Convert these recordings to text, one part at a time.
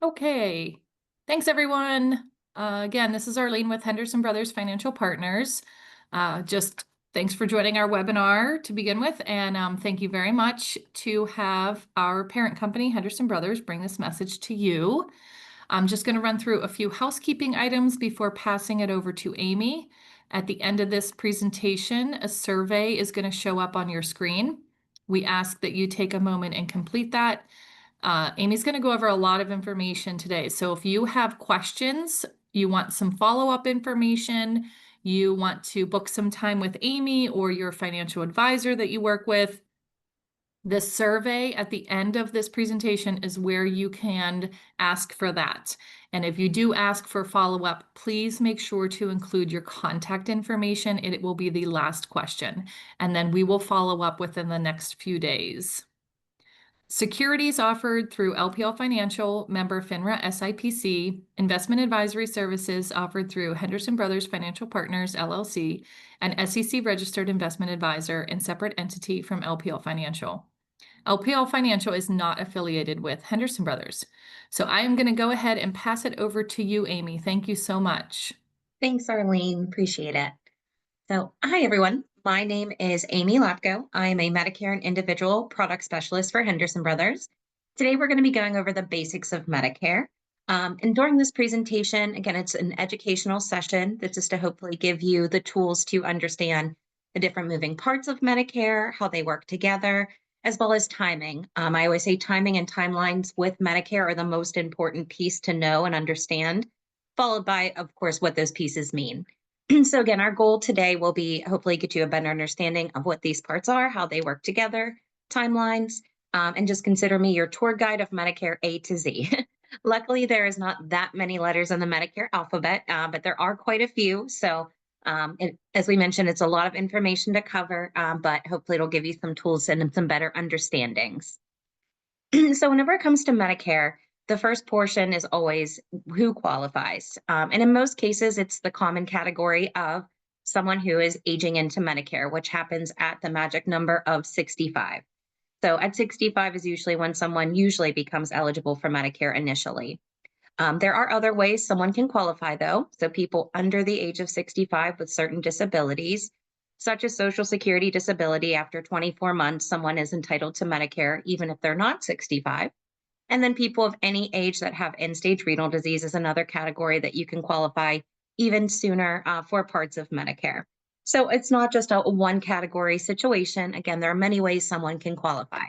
Okay. Thanks, everyone. Again, this is Arlene with Henderson Brothers Financial Partners. Just thanks for joining our webinar to begin with, and thank you very much to have our parent company, Henderson Brothers, bring this message to you. I'm just going to run through a few housekeeping items before passing it over to Amy. At the end of this presentation, a survey is going to show up on your screen. We ask that you take a moment and complete that. Amy's going to go over a lot of information today. So if you have questions, you want some follow-up information, you want to book some time with Amy or your financial advisor that you work with, the survey at the end of this presentation is where you can ask for that. And if you do ask for follow-up, please make sure to include your contact information. It will be the last question. And then we will follow up within the next few days. Securities offered through LPL Financial, member FINRA SIPC, investment advisory services offered through Henderson Brothers Financial Partners, LLC, an SEC registered investment advisor and separate entity from LPL Financial. LPL Financial is not affiliated with Henderson Brothers. So I am going to go ahead and pass it over to you, Amy. Thank you so much. Thanks, Arlene. Appreciate it. So, hi, everyone. My name is Amy Lapko. I am a Medicare and individual product specialist for Henderson Brothers. Today, we're going to be going over the basics of Medicare. And during this presentation, again, it's an educational session that's just to hopefully give you the tools to understand the different moving parts of Medicare, how they work together, as well as timing. I always say timing and timelines with Medicare are the most important piece to know and understand, followed by, of course, what those pieces mean. So again, our goal today will be hopefully get you a better understanding of what these parts are, how they work together, timelines, and just consider me your tour guide of Medicare A to Z. Luckily, there is not that many letters in the Medicare alphabet, but there are quite a few. So as we mentioned, it's a lot of information to cover, but hopefully it'll give you some tools and some better understandings. So whenever it comes to Medicare, the first portion is always who qualifies. And in most cases, it's the common category of someone who is aging into Medicare, which happens at the magic number of 65. So at 65 is usually when someone usually becomes eligible for Medicare initially. There are other ways someone can qualify, though. So people under the age of 65 with certain disabilities, such as Social Security disability, after 24 months, someone is entitled to Medicare, even if they're not 65. And then people of any age that have end-stage renal disease is another category that you can qualify even sooner for parts of Medicare. So it's not just a one category situation. Again, there are many ways someone can qualify.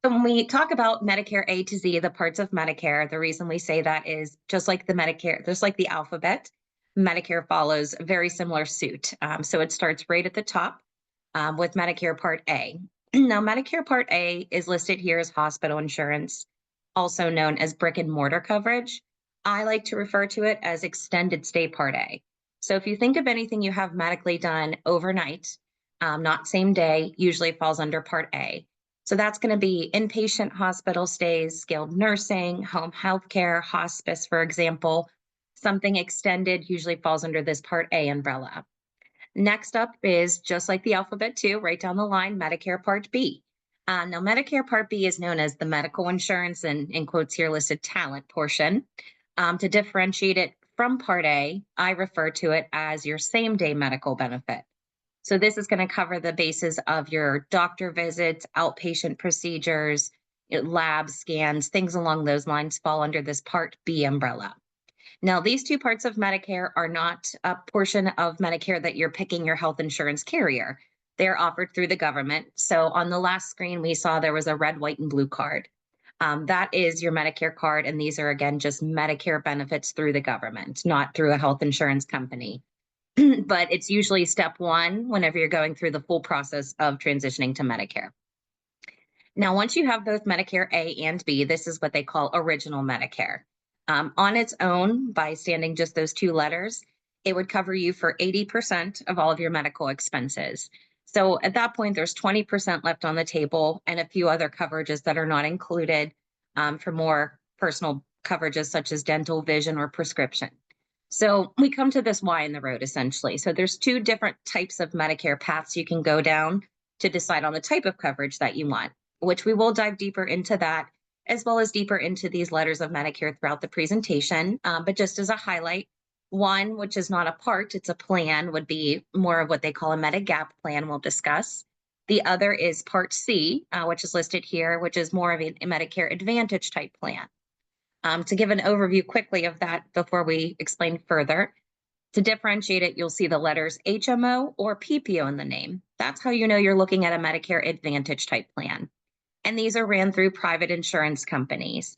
So when we talk about Medicare A to Z, the parts of Medicare, the reason we say that is just like the alphabet, Medicare follows a very similar suit. So it starts right at the top with Medicare Part A. Now, Medicare Part A is listed here as hospital insurance, also known as brick and mortar coverage. I like to refer to it as extended stay Part A. So if you think of anything you have medically done overnight, not same day, usually falls under Part A. So that's going to be inpatient hospital stays, skilled nursing, home health care, hospice, for example. Something extended usually falls under this Part A umbrella. Next up is just like the alphabet too, right down the line, Medicare Part B. Now, Medicare Part B is known as the medical insurance and in quotes here listed talent portion. To differentiate it from Part A, I refer to it as your same day medical benefit. So this is going to cover the basis of your doctor visits, outpatient procedures, lab scans, things along those lines fall under this Part B umbrella. Now, these two parts of Medicare are not a portion of Medicare that you're picking your health insurance carrier. They're offered through the government. So on the last screen, we saw there was a red, white, and blue card. That is your Medicare card. And these are, again, just Medicare benefits through the government, not through a health insurance company. But it's usually step one whenever you're going through the full process of transitioning to Medicare. Now, once you have both Medicare A and B, this is what they call original Medicare. On its own, by standing just those two letters, it would cover you for 80% of all of your medical expenses. So at that point, there's 20% left on the table and a few other coverages that are not included for more personal coverages such as dental, vision, or prescription. So we come to this Y in the road, essentially. So there's two different types of Medicare paths you can go down to decide on the type of coverage that you want, which we will dive deeper into that as well as deeper into these letters of Medicare throughout the presentation. But just as a highlight, one, which is not a part, it's a plan, would be more of what they call a Medigap plan we'll discuss. The other is Part C, which is listed here, which is more of a Medicare Advantage type plan. To give an overview quickly of that before we explain further, to differentiate it, you'll see the letters HMO or PPO in the name. That's how you know you're looking at a Medicare Advantage type plan. And these are ran through private insurance companies.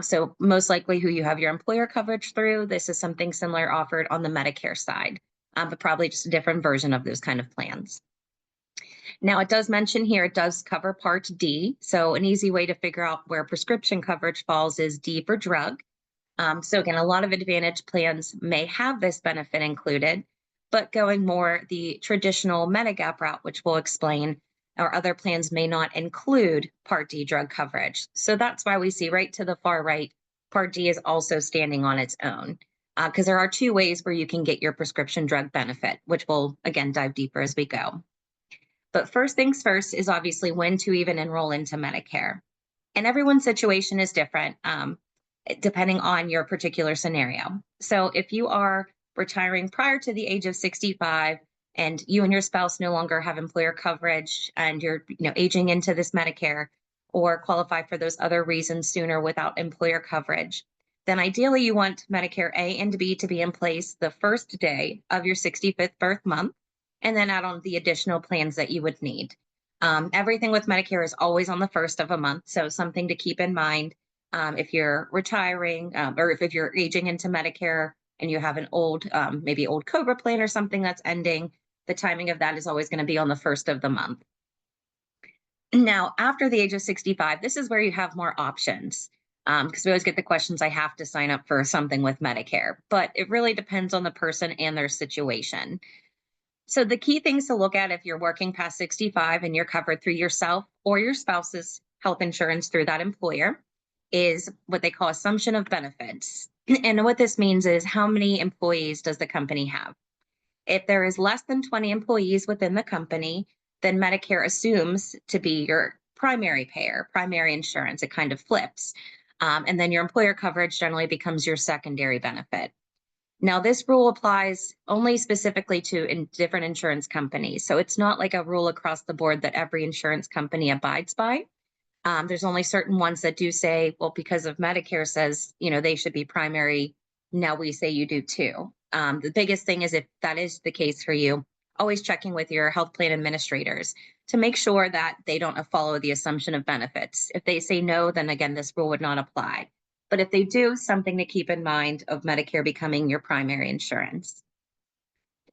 So most likely who you have your employer coverage through, this is something similar offered on the Medicare side, but probably just a different version of those kind of plans. Now, it does mention here, it does cover Part D. So an easy way to figure out where prescription coverage falls is D for drug. So again, a lot of Advantage plans may have this benefit included, but going more the traditional Medigap route, which we'll explain, or other plans may not include Part D drug coverage. So that's why we see right to the far right, Part D is also standing on its own, because there are two ways where you can get your prescription drug benefit, which we'll again dive deeper as we go. But first things first is obviously when to even enroll into Medicare. And everyone's situation is different, depending on your particular scenario. So if you are retiring prior to the age of 65 and you and your spouse no longer have employer coverage and you're aging into this Medicare or qualify for those other reasons sooner without employer coverage, then ideally you want Medicare A and B to be in place the first day of your 65th birth month, and then add on the additional plans that you would need. Everything with Medicare is always on the first of a month, so something to keep in mind if you're retiring or if you're aging into Medicare and you have an old, maybe old Cobra plan or something that's ending, the timing of that is always going to be on the first of the month. Now, after the age of 65, this is where you have more options because we always get the questions, I have to sign up for something with Medicare, but it really depends on the person and their situation. So the key things to look at if you're working past 65 and you're covered through yourself or your spouse's health insurance through that employer is what they call assumption of benefits. And what this means is how many employees does the company have? If there is less than 20 employees within the company, then Medicare assumes to be your primary payer, primary insurance. It kind of flips. And then your employer coverage generally becomes your secondary benefit. Now, this rule applies only specifically to different insurance companies. So it's not like a rule across the board that every insurance company abides by. There's only certain ones that do say, well, because of Medicare says, they should be primary. Now we say you do too. The biggest thing is if that is the case for you, always checking with your health plan administrators to make sure that they don't follow the assumption of benefits. If they say no, then again, this rule would not apply. But if they do, something to keep in mind of Medicare becoming your primary insurance.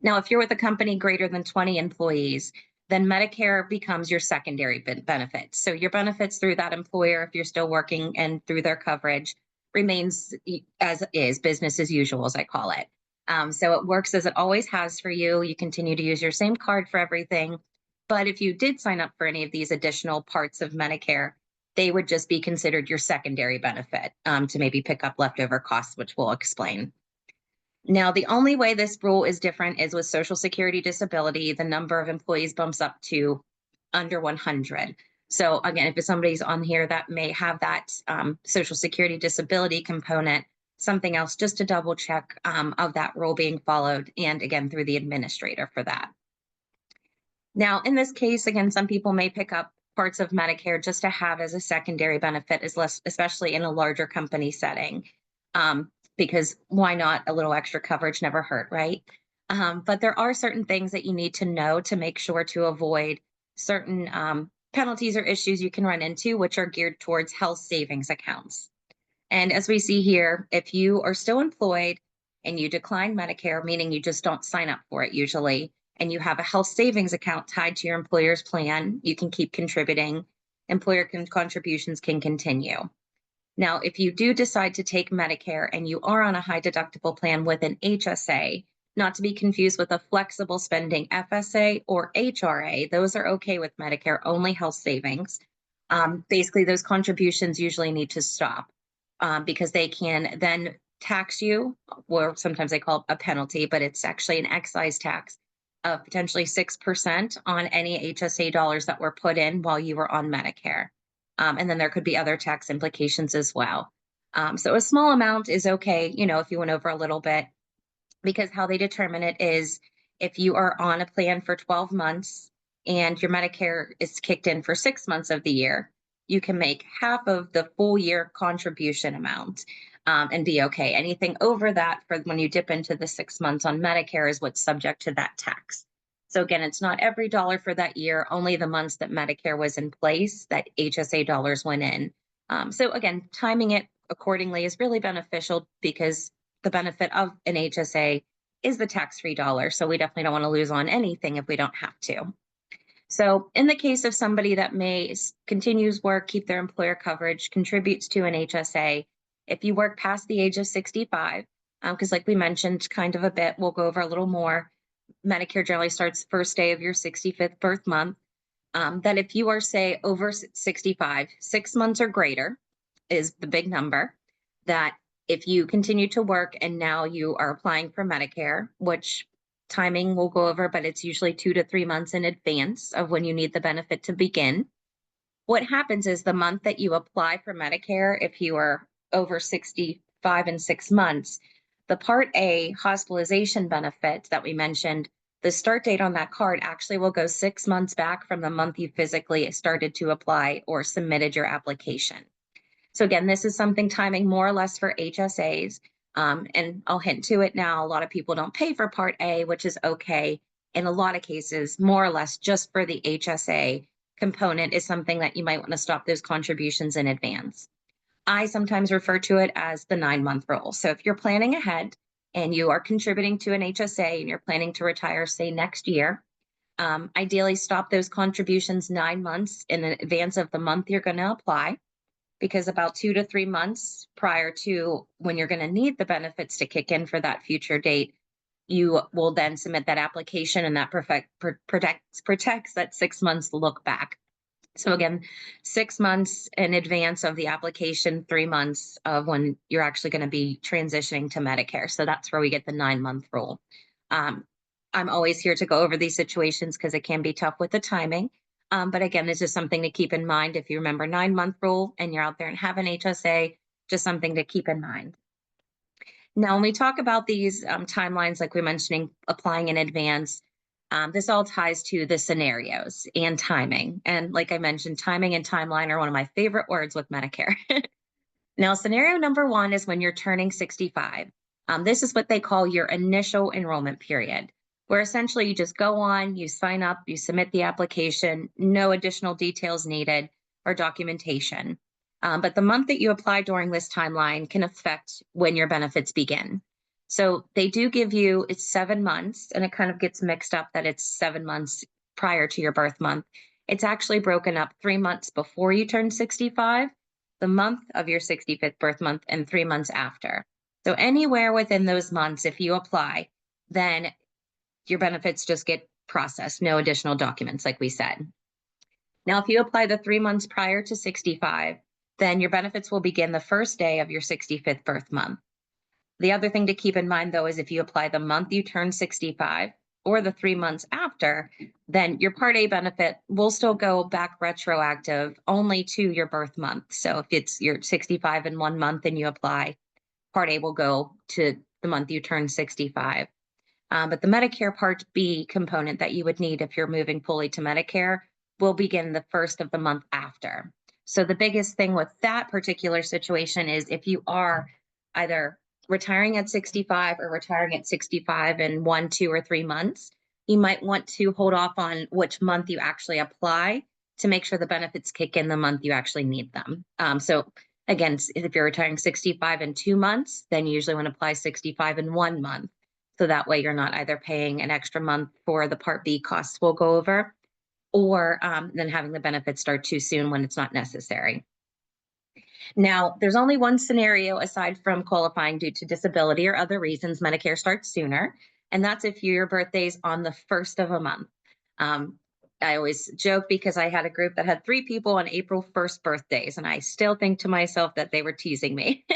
Now, if you're with a company greater than 20 employees, then Medicare becomes your secondary benefit. So your benefits through that employer, if you're still working and through their coverage, remains as is, business as usual, as I call it. So it works as it always has for you. You continue to use your same card for everything. But if you did sign up for any of these additional parts of Medicare, they would just be considered your secondary benefit to maybe pick up leftover costs, which we'll explain. Now, the only way this rule is different is with Social Security disability. The number of employees bumps up to under 100. So again, if somebody's on here that may have that Social Security disability component, something else just to double check of that rule being followed, and again, through the administrator for that. Now, in this case, again, some people may pick up parts of Medicare just to have as a secondary benefit, especially in a larger company setting. Because why not? A little extra coverage never hurt, right? But there are certain things that you need to know to make sure to avoid certain penalties or issues you can run into, which are geared towards health savings accounts. And as we see here, if you are still employed and you decline Medicare, meaning you just don't sign up for it usually, and you have a health savings account tied to your employer's plan, you can keep contributing. Employer contributions can continue. Now, if you do decide to take Medicare and you are on a high deductible plan with an HSA, not to be confused with a flexible spending FSA or HRA, those are okay with Medicare, only health savings. Basically, those contributions usually need to stop because they can then tax you, or sometimes they call it a penalty, but it's actually an excise tax of potentially 6% on any HSA dollars that were put in while you were on Medicare. And then there could be other tax implications as well. So a small amount is okay, if you went over a little bit, because how they determine it is if you are on a plan for 12 months and your Medicare is kicked in for 6 months of the year, you can make half of the full year contribution amount, and be okay. Anything over that for when you dip into the 6 months on Medicare is what's subject to that tax. So again, it's not every dollar for that year, only the months that Medicare was in place that HSA dollars went in. So again, timing it accordingly is really beneficial because the benefit of an HSA is the tax-free dollar. So we definitely don't want to lose on anything if we don't have to. So in the case of somebody that continues work, keep their employer coverage, contributes to an HSA, if you work past the age of 65, because like we mentioned kind of a bit, we'll go over a little more. Medicare generally starts first day of your 65th birth month. That if you are, say, over 65, 6 months or greater is the big number, that if you continue to work and now you are applying for Medicare, which timing we'll go over, but it's usually 2 to 3 months in advance of when you need the benefit to begin. What happens is the month that you apply for Medicare, if you are over 65 and 6 months, the Part A hospitalization benefit that we mentioned, the start date on that card actually will go 6 months back from the month you physically started to apply or submitted your application. So again, this is something timing more or less for HSAs. And I'll hint to it now. A lot of people don't pay for Part A, which is okay. In a lot of cases, more or less just for the HSA component is something that you might want to stop those contributions in advance. I sometimes refer to it as the 9 month rule. So if you're planning ahead and you are contributing to an HSA and you're planning to retire, say next year, ideally stop those contributions 9 months in advance of the month you're going to apply, because about 2 to 3 months prior to when you're going to need the benefits to kick in for that future date, you will then submit that application, and that protects that 6 months look back. So again, 6 months in advance of the application, 3 months of when you're actually going to be transitioning to Medicare. So that's where we get the 9 month rule. Um, I'm always here to go over these situations because it can be tough with the timing. But again, this is something to keep in mind. If you remember 9 month rule and you're out there and have an HSA, just something to keep in mind. Now, when we talk about these timelines, like we're mentioning, applying in advance, this all ties to the scenarios and timing. And like I mentioned, timing and timeline are one of my favorite words with Medicare. Now, scenario number one is when you're turning 65. This is what they call your initial enrollment period, where essentially you just go on, you sign up, you submit the application, no additional details needed or documentation. But the month that you apply during this timeline can affect when your benefits begin. So they do give you, it's 7 months, and it kind of gets mixed up that it's 7 months prior to your birth month. It's actually broken up 3 months before you turn 65, the month of your 65th birth month, and 3 months after. So anywhere within those months, if you apply, then your benefits just get processed, no additional documents, like we said. Now, if you apply the 3 months prior to 65, then your benefits will begin the first day of your 65th birth month. The other thing to keep in mind, though, is if you apply the month you turn 65 or the 3 months after, then your Part A benefit will still go back retroactive only to your birth month. So if it's your 65 in 1 month and you apply, Part A will go to the month you turn 65. But the Medicare Part B component that you would need if you're moving fully to Medicare will begin the first of the month after. So the biggest thing with that particular situation is if you are either retiring at 65 or retiring at 65 in 1, 2, or 3 months, you might want to hold off on which month you actually apply to make sure the benefits kick in the month you actually need them. So again, if you're retiring 65 in 2 months, then you usually want to apply 65 in 1 month. So that way you're not either paying an extra month for the Part B costs we'll go over, or then having the benefits start too soon when it's not necessary. Now, there's only one scenario aside from qualifying due to disability or other reasons Medicare starts sooner, and that's if your birthday's on the first of a month. I always joke because I had a group that had 3 people on April 1st birthdays, and I still think to myself that they were teasing me.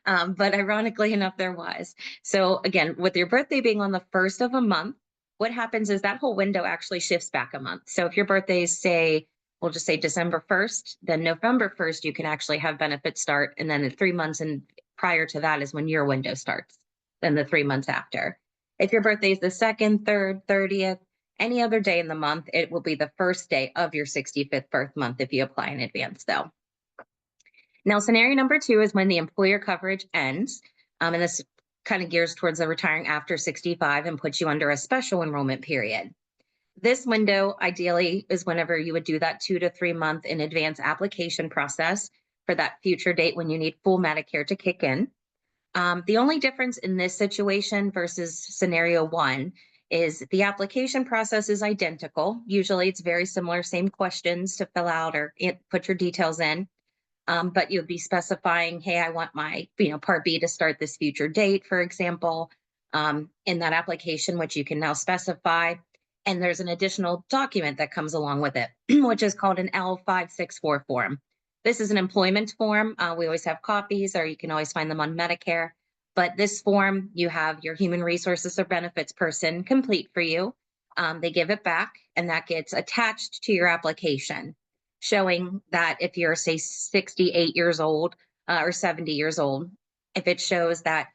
But ironically enough, there was. So again, with your birthday being on the first of a month, what happens is that whole window actually shifts back a month. So if your birthday is, say, we'll just say December 1st, then November 1st, you can actually have benefits start. And then in 3 months and prior to that is when your window starts, then the 3 months after. If your birthday is the 2nd, 3rd, 30th, any other day in the month, it will be the first day of your 65th birth month if you apply in advance, though. Now, scenario number 2 is when the employer coverage ends. And this kind of gears towards the retiring after 65 and puts you under a special enrollment period. This window ideally is whenever you would do that 2 to 3 month in advance application process for that future date when you need full Medicare to kick in. The only difference in this situation versus scenario 1 is the application process is identical. Usually it's very similar, same questions to fill out or put your details in. But you'll be specifying, hey, I want my Part B to start this future date, for example, in that application, which you can now specify. And there's an additional document that comes along with it, which is called an L564 form. This is an employment form. We always have copies, or you can always find them on Medicare. But this form, you have your human resources or benefits person complete for you. They give it back, and that gets attached to your application, showing that if you're, say, 68 years old or 70 years old, if it shows that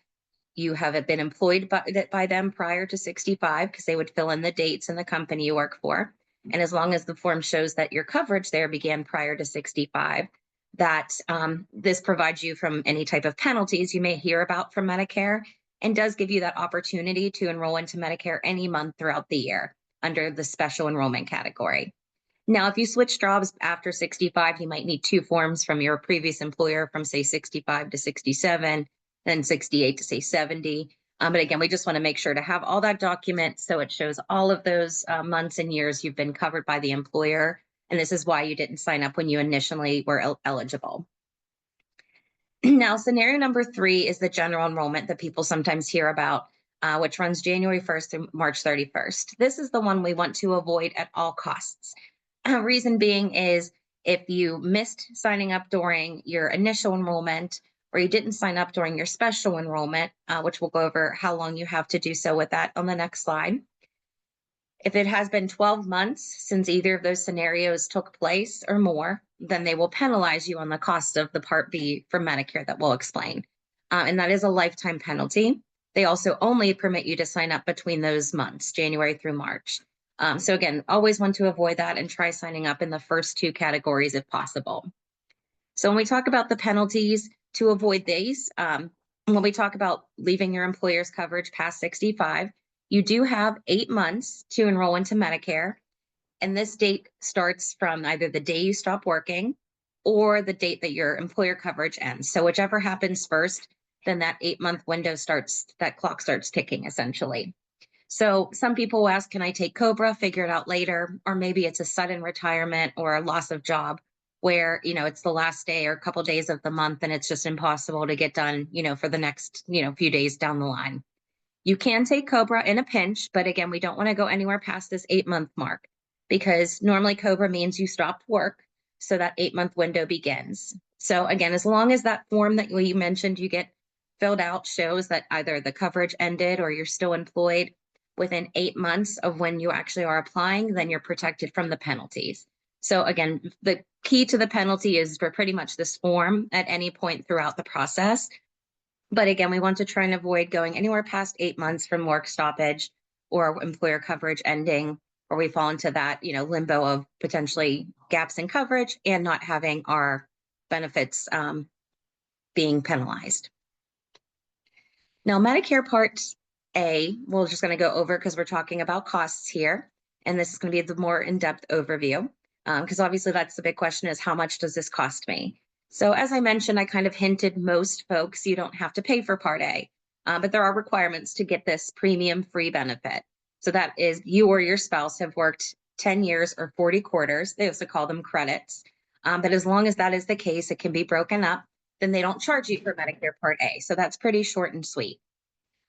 you have been employed by them prior to 65, because they would fill in the dates and the company you work for. And as long as the form shows that your coverage there began prior to 65, that this provides you from any type of penalties you may hear about from Medicare, and does give you that opportunity to enroll into Medicare any month throughout the year under the special enrollment category. Now, if you switch jobs after 65, you might need 2 forms from your previous employer from, say, 65 to 67, then 68 to, say, 70. But again, we just want to make sure to have all that document so it shows all of those months and years you've been covered by the employer. And this is why you didn't sign up when you initially were eligible. Now, scenario number 3 is the general enrollment that people sometimes hear about, which runs January 1st through March 31st. This is the one we want to avoid at all costs. Reason being is if you missed signing up during your initial enrollment, or you didn't sign up during your special enrollment, which we'll go over how long you have to do so with that on the next slide. If it has been 12 months since either of those scenarios took place or more, then they will penalize you on the cost of the Part B for Medicare that we'll explain. And that is a lifetime penalty. They also only permit you to sign up between those months, January through March. So again, always want to avoid that and try signing up in the first 2 categories if possible. So when we talk about the penalties to avoid these, when we talk about leaving your employer's coverage past 65, you do have 8 months to enroll into Medicare. And this date starts from either the day you stop working or the date that your employer coverage ends. So whichever happens first, then that 8-month window starts, that clock starts ticking essentially. So some people will ask, can I take COBRA, figure it out later? Or maybe it's a sudden retirement or a loss of job where, it's the last day or a couple days of the month and it's just impossible to get done, for the next, few days down the line. You can take COBRA in a pinch, but again, we don't want to go anywhere past this 8-month mark, because normally COBRA means you stopped work. So that 8-month window begins. So again, as long as that form that you mentioned you get filled out shows that either the coverage ended or you're still employed within 8 months of when you actually are applying, then you're protected from the penalties. So again, the key to the penalty is for pretty much this form at any point throughout the process. But again, we want to try and avoid going anywhere past 8 months from work stoppage or employer coverage ending, or we fall into that, limbo of potentially gaps in coverage and not having our benefits being penalized. Now, Medicare Part A, we're just going to go over because we're talking about costs here. And this is going to be the more in-depth overview, because obviously that's the big question, is how much does this cost me? So as I mentioned, I kind of hinted most folks, you don't have to pay for Part A, but there are requirements to get this premium free benefit. So that is you or your spouse have worked 10 years or 40 quarters. They also call them credits. But as long as that is the case, it can be broken up. Then they don't charge you for Medicare Part A. So that's pretty short and sweet.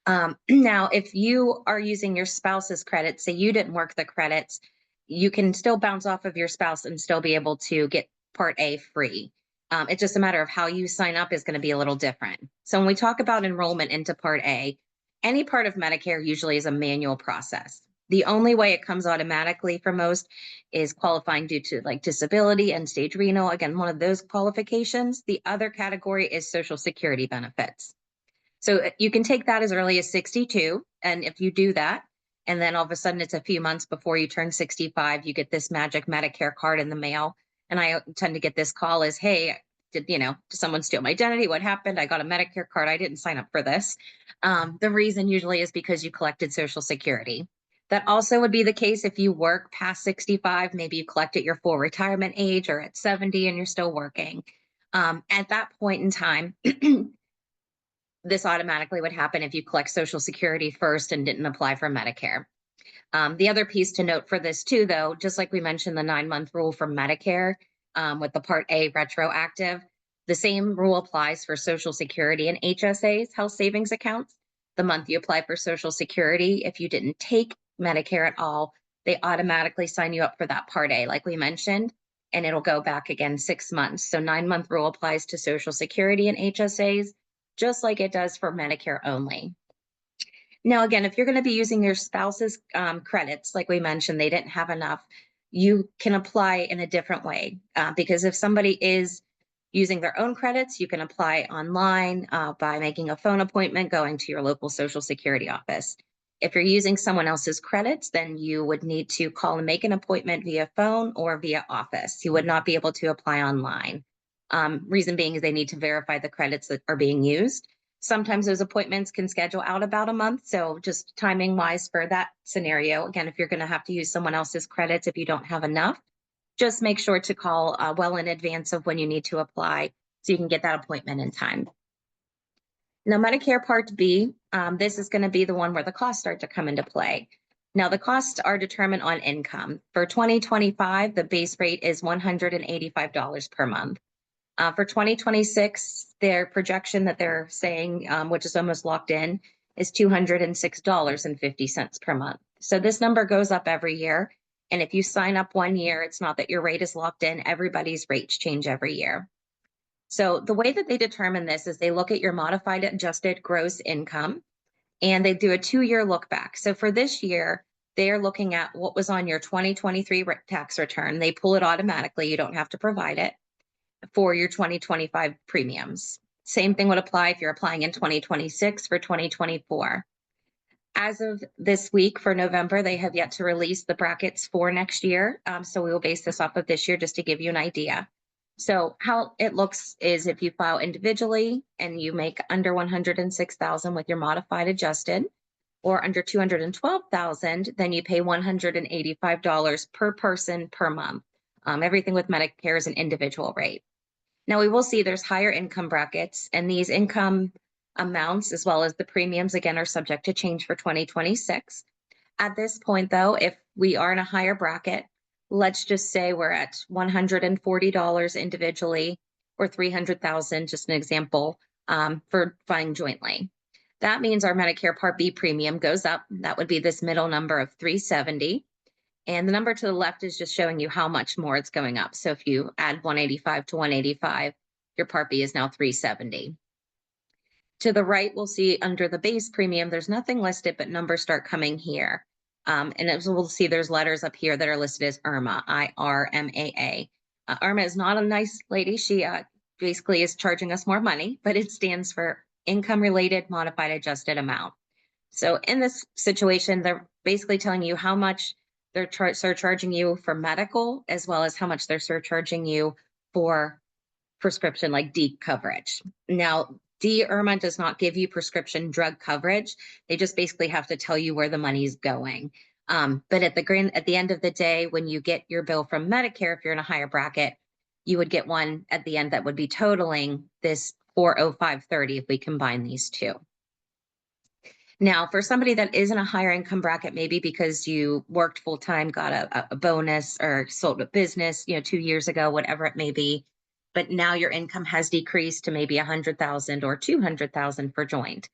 Now, if you are using your spouse's credits, say you didn't work the credits, you can still bounce off of your spouse and still be able to get Part A free. It's just a matter of how you sign up is going to be a little different. So when we talk about enrollment into Part A, any part of Medicare usually is a manual process. The only way it comes automatically for most is qualifying due to like disability and stage renal. Again, one of those qualifications. The other category is Social Security benefits. So you can take that as early as 62. And if you do that, and then all of a sudden it's a few months before you turn 65, you get this magic Medicare card in the mail. And I tend to get this call as, hey, did someone steal my identity? What happened? I got a Medicare card. I didn't sign up for this. The reason usually is because you collected Social Security. That also would be the case if you work past 65. Maybe you collect at your full retirement age or at 70 and you're still working. At that point in time, this automatically would happen if you collect Social Security first and didn't apply for Medicare. The other piece to note for this too, though, just like we mentioned the 9-month rule for Medicare with the Part A retroactive, the same rule applies for Social Security and HSAs, health savings accounts. The month you apply for Social Security, if you didn't take Medicare at all, they automatically sign you up for that Part A, like we mentioned, and it'll go back again 6 months. So 9-month rule applies to Social Security and HSAs, just like it does for Medicare only. Now, again, if you're going to be using your spouse's credits, like we mentioned, they didn't have enough, you can apply in a different way. Because if somebody is using their own credits, you can apply online by making a phone appointment, going to your local Social Security office. If you're using someone else's credits, then you would need to call and make an appointment via phone or via office. You would not be able to apply online. Reason being is they need to verify the credits that are being used. Sometimes those appointments can schedule out about a month. So just timing wise for that scenario, again, if you're going to have to use someone else's credits, if you don't have enough, just make sure to call well in advance of when you need to apply so you can get that appointment in time. Now, Medicare Part B, this is going to be the one where the costs start to come into play. Now, the costs are determined on income. For 2025, the base rate is $185 per month. For 2026, their projection that they're saying, which is almost locked in, is $206.50 per month. So this number goes up every year. And if you sign up 1 year, it's not that your rate is locked in. Everybody's rates change every year. So the way that they determine this is they look at your modified adjusted gross income and they do a 2-year look back. So for this year, they are looking at what was on your 2023 tax return. They pull it automatically. You don't have to provide it for your 2025 premiums. Same thing would apply if you're applying in 2026 for 2024. As of this week for November, they have yet to release the brackets for next year. So we will base this off of this year just to give you an idea. So how it looks is if you file individually and you make under 106,000 with your modified adjusted, or under 212,000, then you pay $185 per person per month. Everything with Medicare is an individual rate. Now we will see there's higher income brackets, and these income amounts, as well as the premiums, again, are subject to change for 2026. At this point, though, if we are in a higher bracket, let's just say we're at $140 individually or $300,000, just an example, for filing jointly. That means our Medicare Part B premium goes up. That would be this middle number of $370. And the number to the left is just showing you how much more it's going up. So if you add 185 to 185, your Part B is now 370. To the right, we'll see under the base premium, there's nothing listed, but numbers start coming here. And as we'll see, there's letters up here that are listed as IRMAA, IRMAA. IRMAA is not a nice lady. She basically is charging us more money, but it stands for Income Related Modified Adjusted Amount. So in this situation, they're basically telling you how much they're surcharging you for medical, as well as how much they're surcharging you for prescription like D coverage. Now, D IRMAA does not give you prescription drug coverage. They just basically have to tell you where the money's going. But at the end of the day, when you get your bill from Medicare, if you're in a higher bracket, you would get one at the end that would be totaling this $405.30 if we combine these two. Now, for somebody that is in a higher income bracket, maybe because you worked full time, got a bonus, or sold a business, 2 years ago, whatever it may be, but now your income has decreased to maybe 100,000 or 200,000 for joint,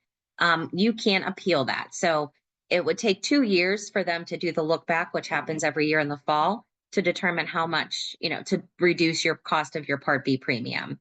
you can't appeal that. So it would take 2 years for them to do the look back, which happens every year in the fall, to determine how much, to reduce your cost of your Part B premium.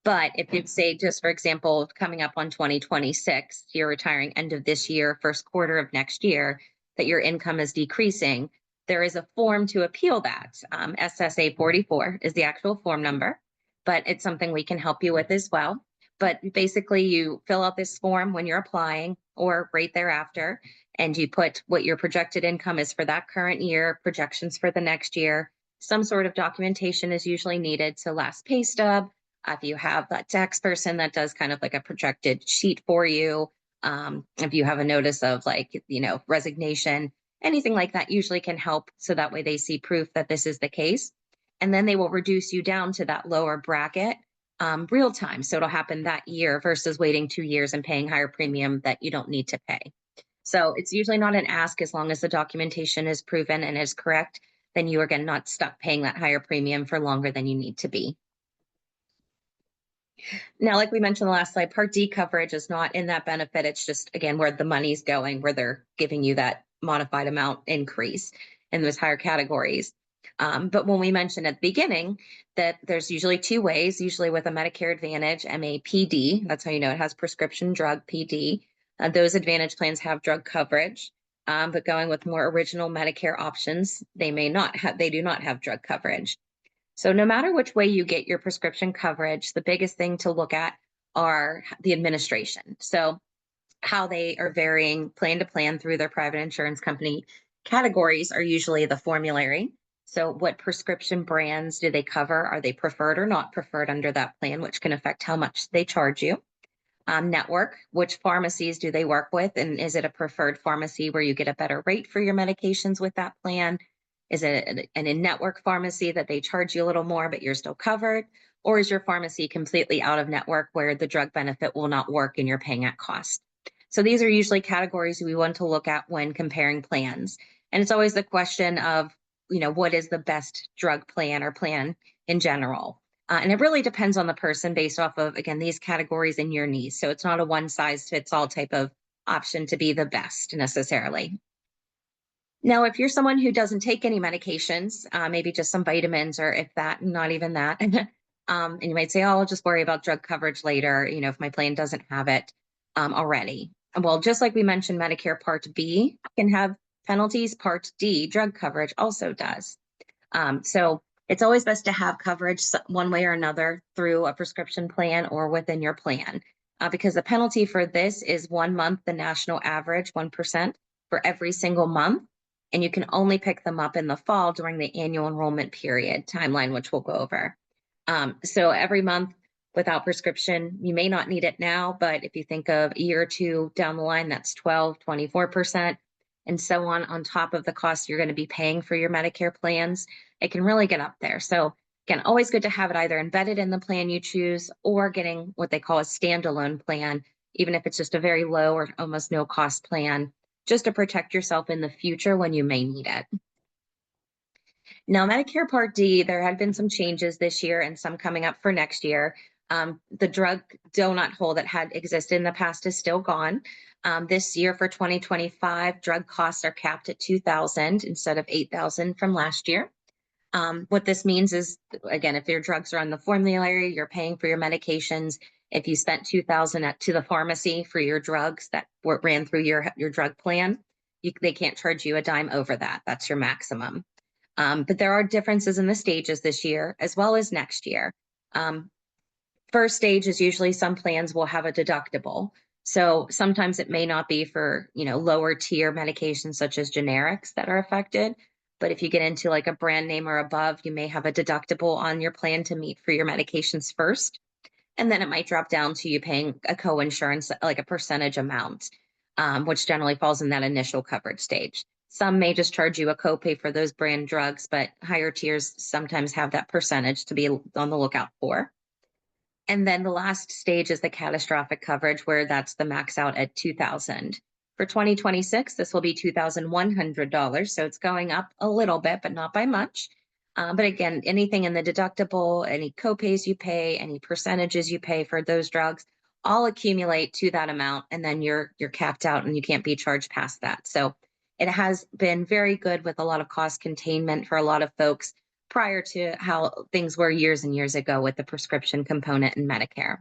But if you'd say, just for example, coming up on 2026, you're retiring end of this year, first quarter of next year, that your income is decreasing, there is a form to appeal that. SSA 44 is the actual form number, but it's something we can help you with as well. But basically, you fill out this form when you're applying or right thereafter, and you put what your projected income is for that current year, projections for the next year. Some sort of documentation is usually needed. So, last pay stub, if you have a tax person that does kind of like a projected sheet for you, if you have a notice of like, resignation, anything like that usually can help. So that way they see proof that this is the case. And then they will reduce you down to that lower bracket real time. So it'll happen that year versus waiting 2 years and paying higher premium that you don't need to pay. So it's usually not an ask as long as the documentation is proven and is correct, then you are going to not stuck paying that higher premium for longer than you need to be. Now, like we mentioned in the last slide, Part D coverage is not in that benefit. It's just, again, where the money's going, where they're giving you that modified amount increase in those higher categories. But when we mentioned at the beginning that there's usually two ways, usually with a Medicare Advantage, MAPD, that's how you know it has prescription drug PD. Those Advantage plans have drug coverage, but going with more original Medicare options, they do not have drug coverage. So no matter which way you get your prescription coverage, the biggest thing to look at are the administration. So how they are varying plan to plan through their private insurance company categories are usually the formulary. So what prescription brands do they cover? Are they preferred or not preferred under that plan, which can affect how much they charge you? Network, which pharmacies do they work with? And is it a preferred pharmacy where you get a better rate for your medications with that plan? Is it an in-network pharmacy that they charge you a little more, but you're still covered? Or is your pharmacy completely out of network where the drug benefit will not work and you're paying at cost? So these are usually categories we want to look at when comparing plans. And it's always the question of, what is the best drug plan or plan in general? And it really depends on the person based off of, again, these categories and your needs. So it's not a one size fits all type of option to be the best necessarily. Now, if you're someone who doesn't take any medications, maybe just some vitamins, or if that, not even that, and you might say, oh, I'll just worry about drug coverage later, if my plan doesn't have it already. Well, just like we mentioned, Medicare Part B can have penalties, Part D, drug coverage also does. So it's always best to have coverage one way or another through a prescription plan or within your plan, because the penalty for this is 1 month, the national average, 1% for every single month. And you can only pick them up in the fall during the annual enrollment period timeline, which we'll go over. So every month without prescription, you may not need it now, but if you think of a year or two down the line, that's 12, 24%, and so on top of the cost you're going to be paying for your Medicare plans. It can really get up there. So again, always good to have it either embedded in the plan you choose or getting what they call a standalone plan, even if it's just a very low or almost no cost plan, just to protect yourself in the future when you may need it. Now, Medicare Part D, there had been some changes this year and some coming up for next year. The drug donut hole that had existed in the past is still gone. This year for 2025, drug costs are capped at $2,000 instead of $8,000 from last year. What this means is, again, if your drugs are on the formulary, you're paying for your medications. If you spent $2,000 to the pharmacy for your drugs that ran through your drug plan, they can't charge you a dime over that. That's your maximum. But there are differences in the stages this year as well as next year. First stage is usually some plans will have a deductible. So sometimes it may not be for, lower tier medications such as generics that are affected. But if you get into like a brand name or above, you may have a deductible on your plan to meet for your medications first. And then it might drop down to you paying a co-insurance, like a percentage amount, which generally falls in that initial coverage stage. Some may just charge you a copay for those brand drugs, but higher tiers sometimes have that percentage to be on the lookout for. And then the last stage is the catastrophic coverage, where that's the max out at $2,000. For 2026, this will be $2,100. So it's going up a little bit, but not by much. But again, anything in the deductible, any copays you pay, any percentages you pay for those drugs, all accumulate to that amount, and then you're capped out and you can't be charged past that. So it has been very good with a lot of cost containment for a lot of folks prior to how things were years and years ago with the prescription component in Medicare.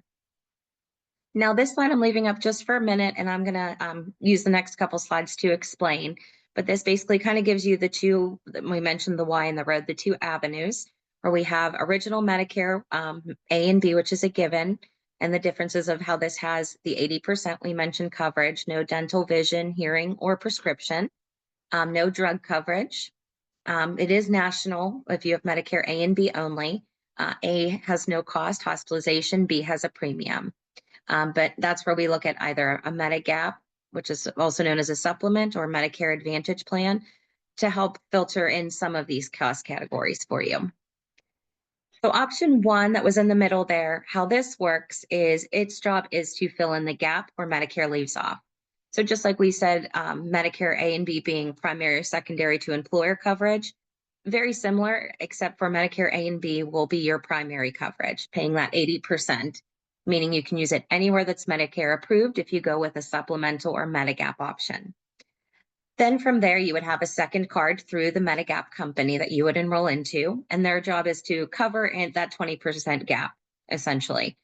Now, this slide I'm leaving up just for a minute, and I'm going to use the next couple slides to explain. But this basically kind of gives you the two, we mentioned the Y and the road, the two avenues where we have original Medicare, A and B, which is a given, and the differences of how this has the 80% we mentioned coverage, no dental, vision, hearing, or prescription, no drug coverage. It is national if you have Medicare A and B only. A has no cost hospitalization, B has a premium. But that's where we look at either a Medigap, which is also known as a supplement, or Medicare Advantage plan to help filter in some of these cost categories for you. So option one that was in the middle there, how this works is its job is to fill in the gap where Medicare leaves off. So just like we said, Medicare A and B being primary or secondary to employer coverage, very similar, except for Medicare A and B will be your primary coverage, paying that 80%, meaning you can use it anywhere that's Medicare approved if you go with a supplemental or Medigap option. Then from there, you would have a second card through the Medigap company that you would enroll into, and their job is to cover that 20% gap, essentially.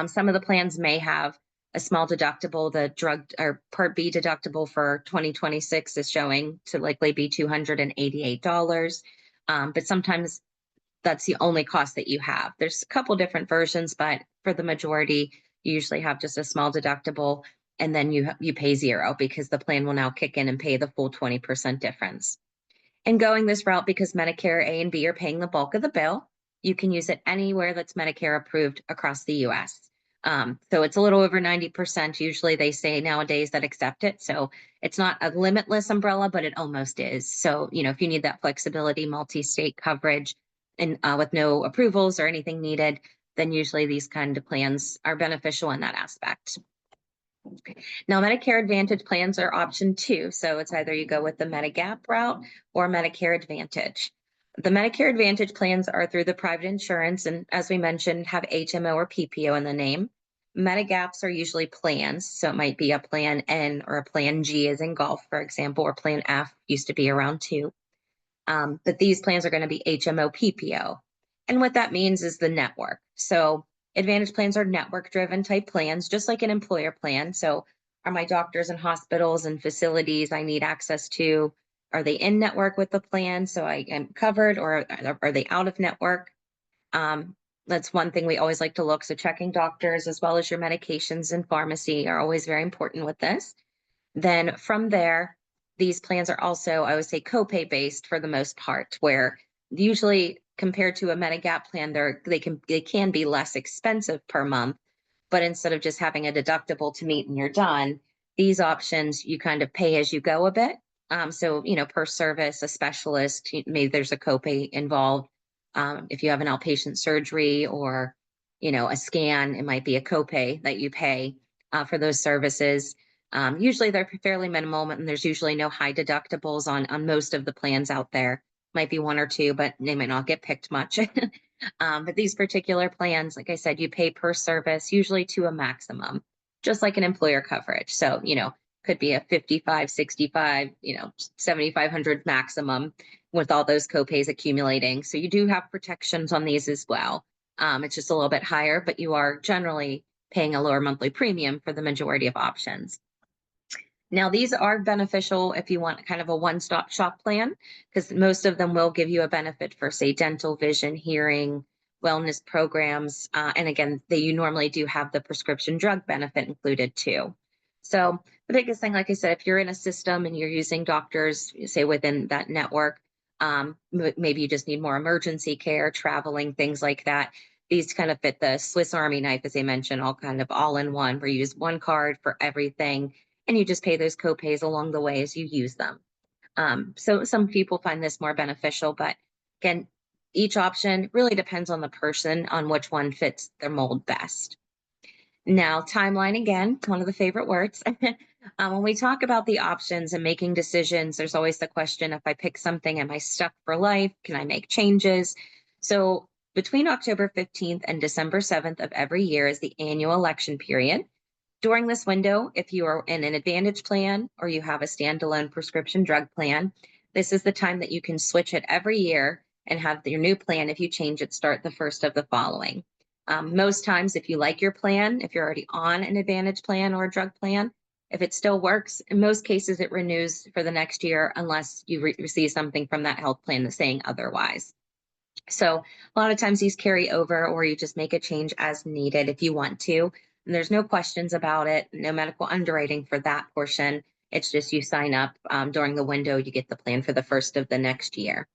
Some of the plans may have a small deductible. The drug or Part B deductible for 2026 is showing to likely be $288. But sometimes that's the only cost that you have. There's a couple different versions, but for the majority, you usually have just a small deductible, and then you pay zero because the plan will now kick in and pay the full 20% difference. And going this route, because Medicare A and B are paying the bulk of the bill, you can use it anywhere that's Medicare approved across the US. So it's a little over 90%. Usually they say nowadays that accept it. So it's not a limitless umbrella, but it almost is. So, if you need that flexibility, multi-state coverage, and with no approvals or anything needed, then usually these kind of plans are beneficial in that aspect. Now, Medicare Advantage plans are option two. So it's either you go with the Medigap route or Medicare Advantage. The Medicare Advantage plans are through the private insurance, and as we mentioned, have HMO or PPO in the name. Medigaps are usually plans. So it might be a plan N or a plan G as in golf, for example, or plan F used to be around two. But these plans are going to be HMO PPO. And what that means is the network. So Advantage plans are network driven type plans, just like an employer plan. So are my doctors and hospitals and facilities I need access to, are they in network with the plan so I am covered, or are they out of network? That's one thing we always like to look. So checking doctors as well as your medications and pharmacy are always very important with this. Then from there, these plans are also, I would say, copay based for the most part, where usually compared to a Medigap plan, they can be less expensive per month. But instead of just having a deductible to meet and you're done, these options you kind of pay as you go a bit. So per service, a specialist, maybe there's a copay involved. If you have an outpatient surgery or a scan, it might be a copay that you pay for those services. Usually they're fairly minimal, and there's usually no high deductibles on most of the plans out there. Might be one or two, but they might not get picked much. But these particular plans, like I said, you pay per service, usually to a maximum, just like an employer coverage. So, could be a 55, 65, 7,500 maximum with all those copays accumulating. So you do have protections on these as well. It's just a little bit higher, but you are generally paying a lower monthly premium for the majority of options. Now, these are beneficial if you want kind of a one-stop shop plan, because most of them will give you a benefit for, say, dental, vision, hearing, wellness programs. And again, you normally do have the prescription drug benefit included too. So the biggest thing, like I said, if you're in a system and you're using doctors, say within that network, maybe you just need more emergency care, traveling, things like that. These kind of fit the Swiss Army knife, as I mentioned, all in one, where you use one card for everything and you just pay those copays along the way as you use them. So some people find this more beneficial, but again, each option really depends on the person on which one fits their mold best. Now, timeline again, one of the favorite words. When we talk about the options and making decisions, there's always the question, if I pick something, am I stuck for life? Can I make changes? So between October 15th and December 7th of every year is the annual election period. During this window, if you are in an Advantage plan or you have a standalone prescription drug plan, this is the time that you can switch it every year and have your new plan, if you change it, start the first of the following. Most times, if you like your plan, if you're already on an Advantage plan or a drug plan, If it still works, in most cases, it renews for the next year unless you receive something from that health plan that's saying otherwise. So a lot of times these carry over, or you just make a change as needed if you want to. And there's no questions about it, no medical underwriting for that portion. It's just you sign up during the window, you get the plan for the first of the next year.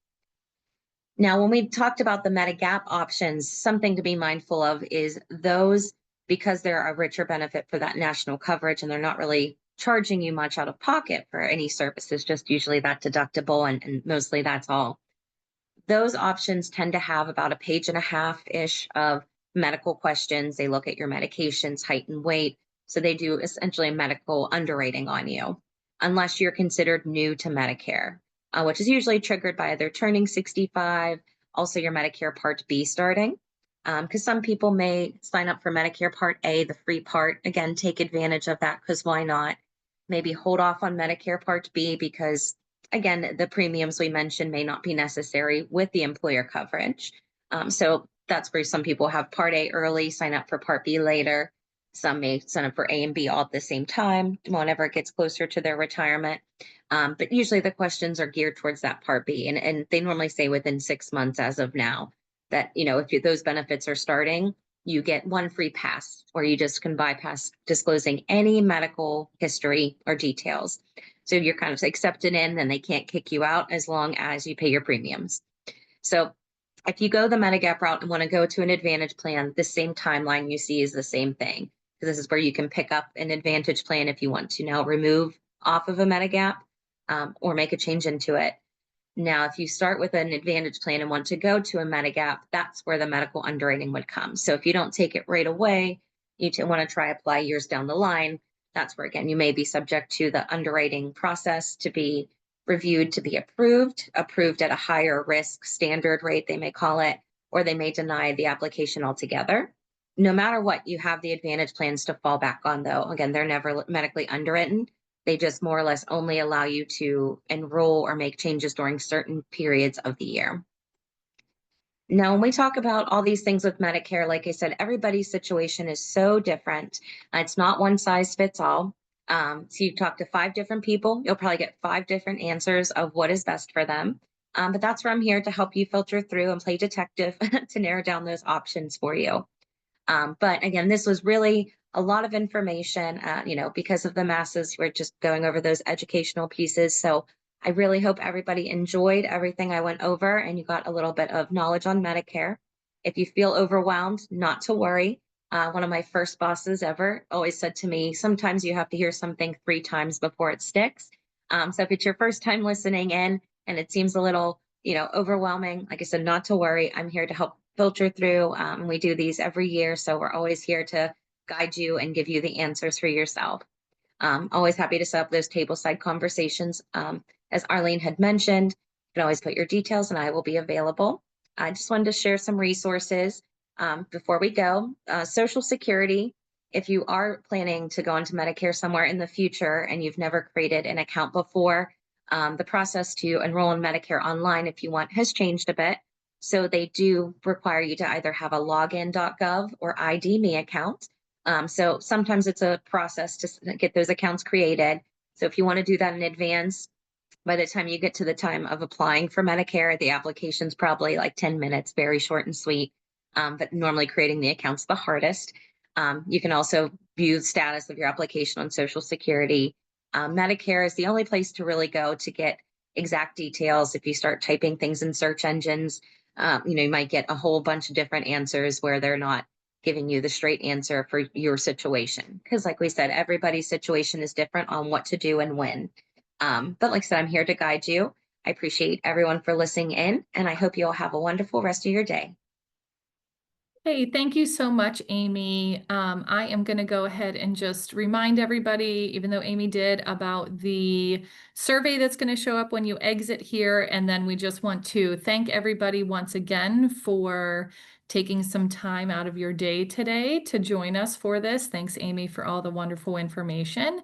Now, when we talked about the Medigap options, something to be mindful of is those, because they're a richer benefit for that national coverage and they're not really charging you much out of pocket for any services, just usually that deductible, and mostly that's all. Those options tend to have about a page and a half ish of medical questions. They look at your medications, height, and weight. So they do essentially a medical underwriting on you, unless you're considered new to Medicare, which is usually triggered by either turning 65, also your Medicare Part B starting. Because some people may sign up for Medicare Part A, the free part. Again, take advantage of that because why not? Maybe hold off on Medicare Part B because again, the premiums we mentioned may not be necessary with the employer coverage. So that's where some people have Part A early, sign up for Part B later. Some may sign up for A and B all at the same time whenever it gets closer to their retirement. But usually the questions are geared towards that Part B. And they normally say within 6 months as of now that, if those benefits are starting, you get one free pass where you just can bypass disclosing any medical history or details. So you're kind of accepted in, and they can't kick you out as long as you pay your premiums. So if you go the Medigap route and want to go to an Advantage plan, the same timeline you see is the same thing. So this is where you can pick up an Advantage plan if you want to now remove off of a Medigap or make a change into it. Now, if you start with an Advantage plan and want to go to a Medigap, that's where the medical underwriting would come. So if you don't take it right away, you want to try apply years down the line. That's where, again, you may be subject to the underwriting process to be reviewed to be approved at a higher risk standard rate, they may call it, or they may deny the application altogether. No matter what, you have the Advantage plans to fall back on, though. Again, they're never medically underwritten. They just more or less only allow you to enroll or make changes during certain periods of the year. Now, when we talk about all these things with Medicare, like I said, everybody's situation is so different. It's not one size fits all. So you talk to 5 different people, you'll probably get 5 different answers of what is best for them. But that's where I'm here to help you filter through and play detective to narrow down those options for you. But again, this was really a lot of information, because of the masses, we're just going over those educational pieces. So I really hope everybody enjoyed everything I went over and you got a little bit of knowledge on Medicare. If you feel overwhelmed, not to worry. One of my first bosses ever always said to me, sometimes you have to hear something 3 times before it sticks. So if it's your first time listening in and it seems a little, overwhelming, like I said, not to worry. I'm here to help filter through. We do these every year. So we're always here to guide you and give you the answers for yourself. Always happy to set up those tableside conversations. As Arlene had mentioned, you can always put your details and I will be available. I just wanted to share some resources before we go. Social Security, if you are planning to go into Medicare somewhere in the future and you've never created an account before, the process to enroll in Medicare online, if you want, has changed a bit. So they do require you to either have a login.gov or ID Me account. So sometimes it's a process to get those accounts created. So if you want to do that in advance, by the time you get to the time of applying for Medicare, the application's probably like 10 minutes, very short and sweet. But normally creating the account's the hardest. You can also view the status of your application on Social Security. Medicare is the only place to really go to get exact details. If you start typing things in search engines, you might get a whole bunch of different answers where they're not giving you the straight answer for your situation. Because like we said, everybody's situation is different on what to do and when. But like I said, I'm here to guide you. I appreciate everyone for listening in, and I hope you all have a wonderful rest of your day. Hey, thank you so much, Amy. I am going to go ahead and just remind everybody, even though Amy did, about the survey that's going to show up when you exit here. And then we just want to thank everybody once again for taking some time out of your day today to join us for this. Thanks, Amy, for all the wonderful information.